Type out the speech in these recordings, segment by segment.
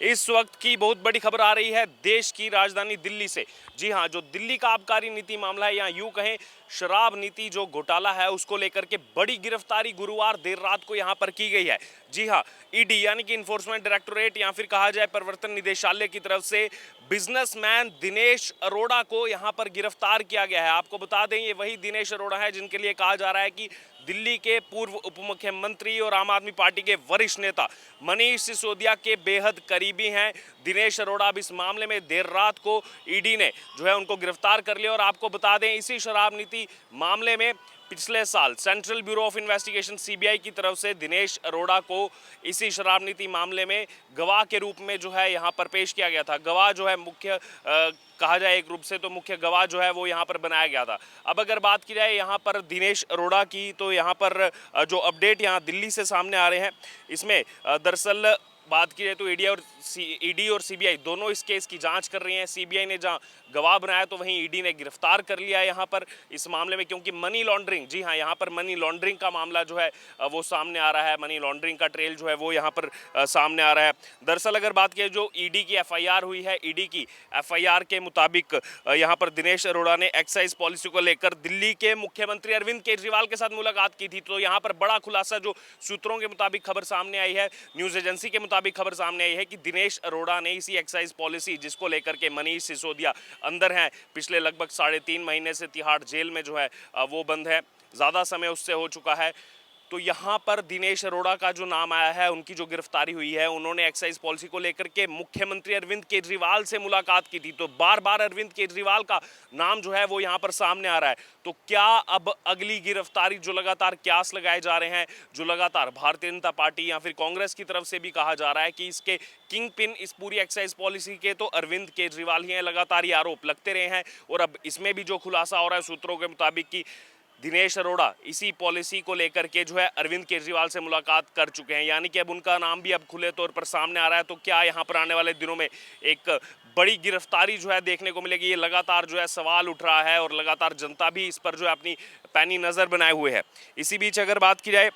इस वक्त की बहुत बड़ी खबर आ रही है देश की राजधानी दिल्ली से। जी हां, जो दिल्ली का आबकारी नीति मामला है, या यूं कहें शराब नीति जो घोटाला है, उसको लेकर के बड़ी गिरफ्तारी गुरुवार देर रात को यहां पर की गई है। जी हां, ईडी यानी कि इन्फोर्समेंट डायरेक्टोरेट या फिर कहा जाए प्रवर्तन निदेशालय की तरफ से बिजनेसमैन दिनेश अरोड़ा को यहां पर गिरफ्तार किया गया है। आपको बता दें, ये वही दिनेश अरोड़ा है जिनके लिए कहा जा रहा है कि दिल्ली के पूर्व उप मुख्यमंत्री और आम आदमी पार्टी के वरिष्ठ नेता मनीष सिसोदिया के बेहद करीबी हैं दिनेश अरोड़ा। अब इस मामले में देर रात को ईडी ने जो है उनको गिरफ्तार कर लिया। और आपको बता दें, इसी शराब नीति मामले में पिछले साल central bureau of investigation CBI की तरफ से दिनेश अरोड़ा को इसी शराब नीति मामले में गवाह के रूप में जो है यहाँ पर पेश किया गया था। गवाह जो है मुख्य कहा जाए एक रूप से तो मुख्य गवाह जो है वो यहाँ पर बनाया गया था। अब अगर बात की जाए यहाँ पर दिनेश अरोड़ा की, तो यहाँ पर जो अपडेट यहाँ दिल्ली से सामने आ रहे हैं, इसमें दरअसल बात की जाए तो ईडी और सीबीआई दोनों इस केस की जांच कर रही हैं। सीबीआई ने जहां गवाह बनाया, तो वहीं ईडी ने गिरफ्तार कर लिया यहाँ पर इस मामले में, क्योंकि मनी लॉन्ड्रिंग, जी हां, यहाँ पर मनी लॉन्ड्रिंग का मामला जो है वो सामने आ रहा है। मनी लॉन्ड्रिंग का ट्रेल जो है वो यहाँ पर सामने आ रहा है। दरअसल अगर बात की जो ईडी की एफआईआर हुई है, ईडी की एफआईआर के मुताबिक यहाँ पर दिनेश अरोड़ा ने एक्साइज पॉलिसी को लेकर दिल्ली के मुख्यमंत्री अरविंद केजरीवाल के साथ मुलाकात की थी। तो यहाँ पर बड़ा खुलासा जो सूत्रों के मुताबिक खबर सामने आई है, न्यूज एजेंसी के मुताबिक खबर सामने आई है कि दिनेश अरोड़ा ने इसी एक्साइज पॉलिसी जिसको लेकर के मनीष सिसोदिया अंदर हैं, पिछले लगभग 3.5 महीने से तिहाड़ जेल में जो है वो बंद है, ज़्यादा समय उससे हो चुका है। तो यहाँ पर दिनेश अरोड़ा का जो नाम आया है, उनकी जो गिरफ्तारी हुई है, उन्होंने एक्साइज पॉलिसी को लेकर के मुख्यमंत्री अरविंद केजरीवाल से मुलाकात की थी। तो बार बार अरविंद केजरीवाल का नाम जो है वो यहाँ पर सामने आ रहा है। तो क्या अब अगली गिरफ्तारी जो लगातार क्यास लगाए जा रहे हैं, जो लगातार भारतीय जनता पार्टी या फिर कांग्रेस की तरफ से भी कहा जा रहा है कि इसके किंग पिन इस पूरी एक्साइज पॉलिसी के तो अरविंद केजरीवाल ही हैं, लगातार ये आरोप लगते रहे हैं। और अब इसमें भी जो खुलासा हो रहा है सूत्रों के मुताबिक कि दिनेश अरोड़ा इसी पॉलिसी को लेकर के जो है अरविंद केजरीवाल से मुलाकात कर चुके हैं, यानी कि अब उनका नाम भी अब खुले तौर पर सामने आ रहा है। तो क्या यहाँ पर आने वाले दिनों में एक बड़ी गिरफ्तारी जो है देखने को मिलेगी? ये लगातार जो है सवाल उठ रहा है और लगातार जनता भी इस पर जो है अपनी पैनी नज़र बनाए हुए है। इसी बीच अगर बात की जाए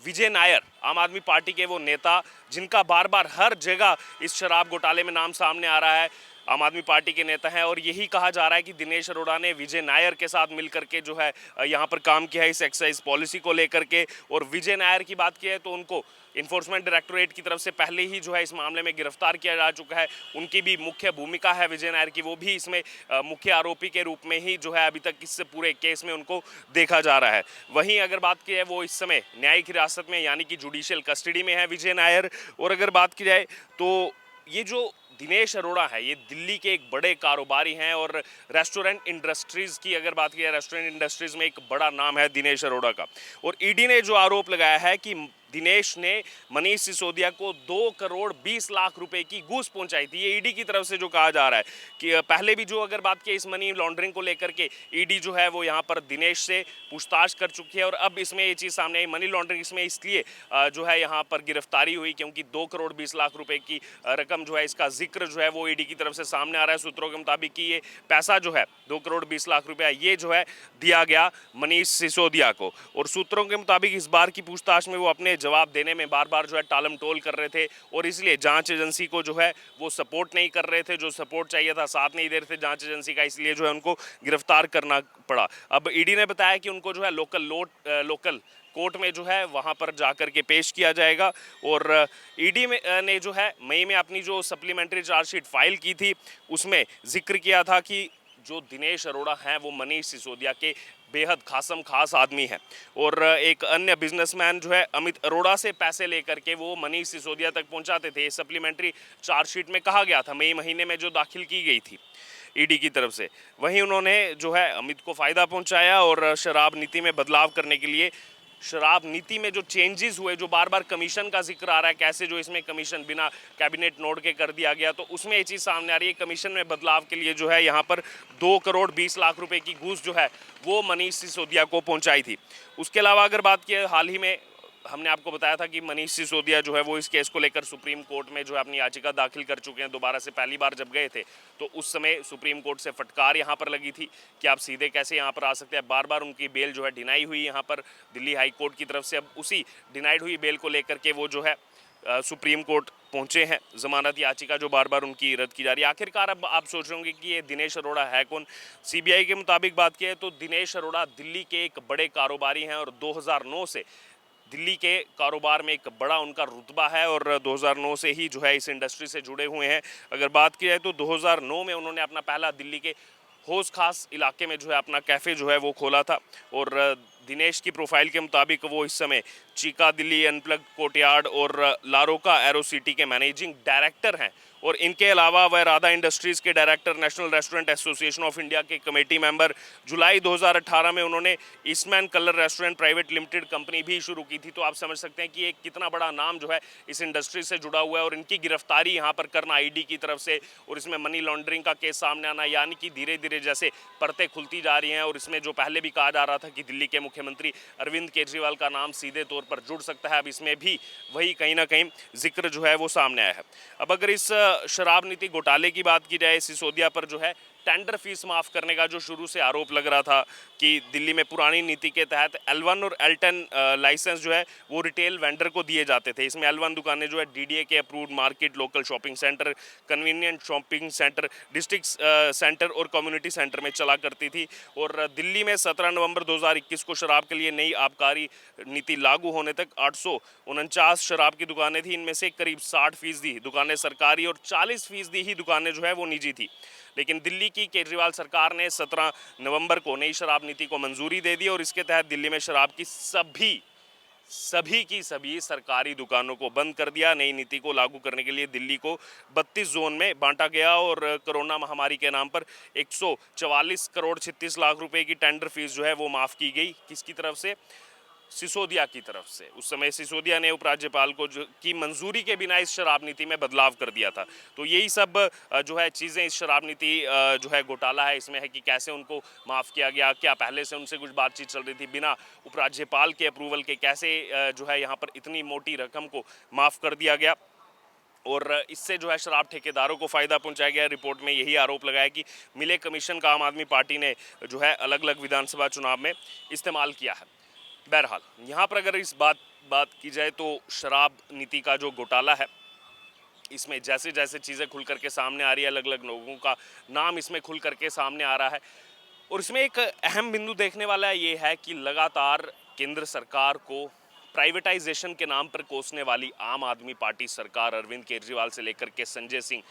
विजय नायर, आम आदमी पार्टी के वो नेता जिनका बार बार हर जगह इस शराब घोटाले में नाम सामने आ रहा है, आम आदमी पार्टी के नेता हैं, और यही कहा जा रहा है कि दिनेश अरोड़ा ने विजय नायर के साथ मिलकर के जो है यहाँ पर काम किया है इस एक्साइज पॉलिसी को लेकर के। और विजय नायर की बात की है तो उनको इन्फोर्समेंट डायरेक्टोरेट की तरफ से पहले ही जो है इस मामले में गिरफ्तार किया जा चुका है। उनकी भी मुख्य भूमिका है विजय नायर की, वो भी इसमें मुख्य आरोपी के रूप में ही जो है अभी तक इस पूरे केस में उनको देखा जा रहा है। वहीं अगर बात की जाए, वो इस समय न्यायिक हिरासत में यानी कि जुडिशियल कस्टडी में है विजय नायर। और अगर बात की जाए तो ये जो दिनेश अरोड़ा है, ये दिल्ली के एक बड़े कारोबारी हैं, और रेस्टोरेंट इंडस्ट्रीज़ की अगर बात की जाए, रेस्टोरेंट इंडस्ट्रीज़ में एक बड़ा नाम है दिनेश अरोड़ा का। और ईडी ने जो आरोप लगाया है कि दिनेश ने मनीष सिसोदिया को 2 करोड़ 20 लाख रुपए की घूस पहुंचाई थी, ये ईडी की तरफ से जो कहा जा रहा है। कि पहले भी जो अगर बात की इस मनी लॉन्ड्रिंग को लेकर के ईडी जो है वो यहाँ पर दिनेश से पूछताछ कर चुकी है। और अब इसमें ये चीज़ सामने आई, मनी लॉन्ड्रिंग इसमें इसलिए जो है यहाँ पर गिरफ्तारी हुई क्योंकि 2 करोड़ 20 लाख रुपए की रकम जो है, इसका जिक्र जो है वो ईडी की तरफ से सामने आ रहा है सूत्रों के मुताबिक कि ये पैसा जो है 2 करोड़ 20 लाख रुपया ये जो है दिया गया मनीष सिसोदिया को। और सूत्रों के मुताबिक इस बार की पूछताछ में वो अपने जवाब देने में बार बार जो है टालम टोल कर रहे थे, और इसलिए जांच एजेंसी को जो है वो सपोर्ट नहीं कर रहे थे, जो सपोर्ट चाहिए था साथ नहीं दे रहे थे जांच एजेंसी का, इसलिए जो है उनको गिरफ्तार करना पड़ा। अब ईडी ने बताया कि उनको जो है लोकल कोर्ट में जो है वहां पर जाकर के पेश किया जाएगा। और ईडी ने जो है मई में अपनी जो सप्लीमेंट्री चार्जशीट फाइल की थी, उसमें जिक्र किया था कि जो दिनेश अरोड़ा हैं वो मनीष सिसोदिया के बेहद खासम खास आदमी है। और एक अन्य बिजनेसमैन जो है अमित अरोड़ा से पैसे लेकर के वो मनीष सिसोदिया तक पहुंचाते थे। सप्लीमेंट्री चार्जशीट में कहा गया था, मई महीने में जो दाखिल की गई थी ईडी की तरफ से। वहीं उन्होंने जो है अमित को फ़ायदा पहुंचाया और शराब नीति में बदलाव करने के लिए, शराब नीति में जो चेंजेस हुए, जो बार बार कमीशन का जिक्र आ रहा है, कैसे जो इसमें कमीशन बिना कैबिनेट नोट के कर दिया गया, तो उसमें ये चीज़ सामने आ रही है। कमीशन में बदलाव के लिए जो है यहाँ पर 2 करोड़ 20 लाख रुपए की घूस जो है वो मनीष सिसोदिया को पहुँचाई थी। उसके अलावा अगर बात की, हाल ही में हमने आपको बताया था कि मनीष सिसोदिया जो है वो इस केस को लेकर सुप्रीम कोर्ट में जो है अपनी याचिका दाखिल कर चुके हैं दोबारा से। पहली बार जब गए थे तो उस समय सुप्रीम कोर्ट से फटकार यहाँ पर लगी थी कि आप सीधे कैसे यहाँ पर आ सकते हैं। बार बार उनकी बेल जो है डिनाई हुई यहाँ पर दिल्ली हाई कोर्ट की तरफ से। अब उसी डिनाइड हुई बेल को लेकर के वो जो है सुप्रीम कोर्ट पहुंचे हैं। जमानत याचिका जो बार बार उनकी रद्द की जा रही है। आखिरकार अब आप सोच रहे होंगे कि ये दिनेश अरोड़ा है कौन। सीबीआई के मुताबिक बात की है तो दिनेश अरोड़ा दिल्ली के एक बड़े कारोबारी हैं और 2009 से दिल्ली के कारोबार में एक बड़ा उनका रुतबा है और 2009 से ही जो है इस इंडस्ट्री से जुड़े हुए हैं। अगर बात की जाए तो 2009 में उन्होंने अपना पहला दिल्ली के हौज खास इलाके में जो है अपना कैफ़े जो है वो खोला था और दिनेश की प्रोफाइल के मुताबिक वो इस समय चीका दिल्ली अनप्लग कोर्टयार्ड और लारोका एरो सिटी के मैनेजिंग डायरेक्टर हैं और इनके अलावा वह राधा इंडस्ट्रीज़ के director, national restaurant association of India के कमेटी मेंबर। जुलाई 2018 में उन्होंने Eastman colour restaurant private limited company भी शुरू की थी। तो आप समझ सकते हैं कि एक कितना बड़ा नाम जो है इस इंडस्ट्री से जुड़ा हुआ है और इनकी गिरफ्तारी यहाँ पर करना ईडी की तरफ से और इसमें मनी लॉन्ड्रिंग का केस सामने आना, यानी कि धीरे धीरे जैसे परतें खुलती जा रही हैं और इसमें जो पहले भी कहा जा रहा था कि दिल्ली के मुख्यमंत्री अरविंद केजरीवाल का नाम सीधे तौर पर जुड़ सकता है, अब इसमें भी वही कहीं ना कहीं जिक्र जो है वो सामने आया है। अब अगर इस शराब नीति घोटाले की बात की जाए, सिसोदिया पर जो है टेंडर फीस माफ़ करने का जो शुरू से आरोप लग रहा था कि दिल्ली में पुरानी नीति के तहत L1 और L10 लाइसेंस जो है वो रिटेल वेंडर को दिए जाते थे। इसमें L1 दुकानें जो है डीडीए के approved market, local shopping centre, convenient shopping centre, district centre और कम्युनिटी सेंटर में चला करती थी और दिल्ली में 17 नवंबर 2021 को शराब के लिए नई आबकारी नीति लागू होने तक 849 शराब की दुकानें थी। इनमें से करीब 60% दुकानें सरकारी और 40% ही दुकानें जो है वो निजी थी। लेकिन दिल्ली की केजरीवाल सरकार ने 17 नवंबर को नई शराब नीति को मंजूरी दे दी और इसके तहत दिल्ली में शराब की सभी सरकारी दुकानों को बंद कर दिया। नई नीति को लागू करने के लिए दिल्ली को 32 जोन में बांटा गया और कोरोना महामारी के नाम पर 144 करोड़ 36 लाख रुपए की टेंडर फीस जो है वो माफ़ की गई। किसकी तरफ से? सिसोदिया की तरफ से। उस समय सिसोदिया ने उपराज्यपाल को की मंजूरी के बिना इस शराब नीति में बदलाव कर दिया था। तो यही सब जो है चीज़ें इस शराब नीति जो है घोटाला है इसमें है कि कैसे उनको माफ़ किया गया, क्या पहले से उनसे कुछ बातचीत चल रही थी, बिना उपराज्यपाल के अप्रूवल के कैसे जो है यहाँ पर इतनी मोटी रकम को माफ़ कर दिया गया और इससे जो है शराब ठेकेदारों को फ़ायदा पहुंचाया गया। रिपोर्ट में यही आरोप लगाया कि मिले कमीशन का आम आदमी पार्टी ने जो है अलग अलग विधानसभा चुनाव में इस्तेमाल किया है। बहरहाल यहाँ पर अगर इस बात की जाए तो शराब नीति का जो घोटाला है इसमें जैसे जैसे चीज़ें खुल करके सामने आ रही है, अलग अलग लोगों का नाम इसमें खुल करके सामने आ रहा है और इसमें एक अहम बिंदु देखने वाला ये है कि लगातार केंद्र सरकार को प्राइवेटाइजेशन के नाम पर कोसने वाली आम आदमी पार्टी सरकार, अरविंद केजरीवाल से लेकर के संजय सिंह,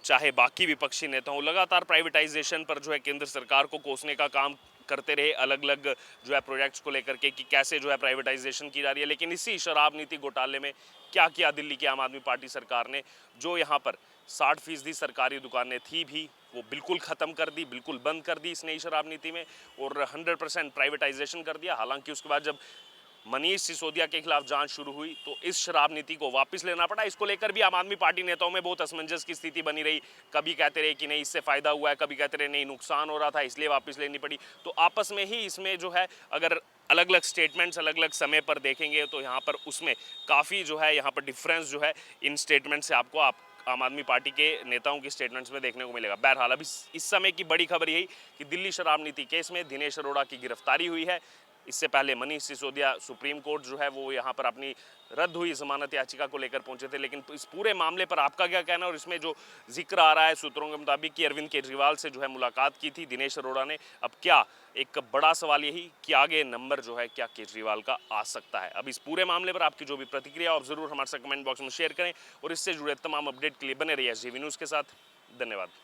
चाहे बाकी विपक्षी नेता हों, लगातार प्राइवेटाइजेशन पर जो है केंद्र सरकार को कोसने का काम करते रहे, अलग अलग जो है प्रोजेक्ट्स को लेकर के कि कैसे जो है प्राइवेटाइजेशन की जा रही है। लेकिन इसी शराब नीति घोटाले में क्या किया दिल्ली की आम आदमी पार्टी सरकार ने? जो यहाँ पर 60% सरकारी दुकानें थी भी वो बिल्कुल ख़त्म कर दी, बिल्कुल बंद कर दी इस नई शराब नीति में और 100% प्राइवेटाइजेशन कर दिया। हालांकि उसके बाद जब मनीष सिसोदिया के खिलाफ जांच शुरू हुई तो इस शराब नीति को वापस लेना पड़ा। इसको लेकर भी आम आदमी पार्टी नेताओं में बहुत असमंजस की स्थिति बनी रही। कभी कहते रहे कि नहीं इससे फ़ायदा हुआ है, कभी कहते रहे नहीं नुकसान हो रहा था इसलिए वापस लेनी पड़ी। तो आपस में ही इसमें जो है अगर अलग अलग स्टेटमेंट्स अलग अलग समय पर देखेंगे तो यहाँ पर उसमें काफ़ी जो है यहाँ पर डिफरेंस जो है इन स्टेटमेंट से आपको आम आदमी पार्टी के नेताओं की स्टेटमेंट्स में देखने को मिलेगा। बहरहाल अब इस समय की बड़ी खबर यही कि दिल्ली शराब नीति केस में दिनेश अरोड़ा की गिरफ्तारी हुई है। इससे पहले मनीष सिसोदिया सुप्रीम कोर्ट जो है वो यहाँ पर अपनी रद्द हुई जमानत याचिका को लेकर पहुंचे थे। लेकिन इस पूरे मामले पर आपका क्या कहना है? और इसमें जो जिक्र आ रहा है सूत्रों के मुताबिक कि अरविंद केजरीवाल से जो है मुलाकात की थी दिनेश अरोड़ा ने, अब क्या एक बड़ा सवाल यही कि आगे नंबर जो है क्या केजरीवाल का आ सकता है? अब इस पूरे मामले पर आपकी जो भी प्रतिक्रिया आप जरूर हमारे साथ कमेंट बॉक्स में शेयर करें और इससे जुड़े तमाम अपडेट के लिए बने रहिए एसजीवी न्यूज़ के साथ। धन्यवाद।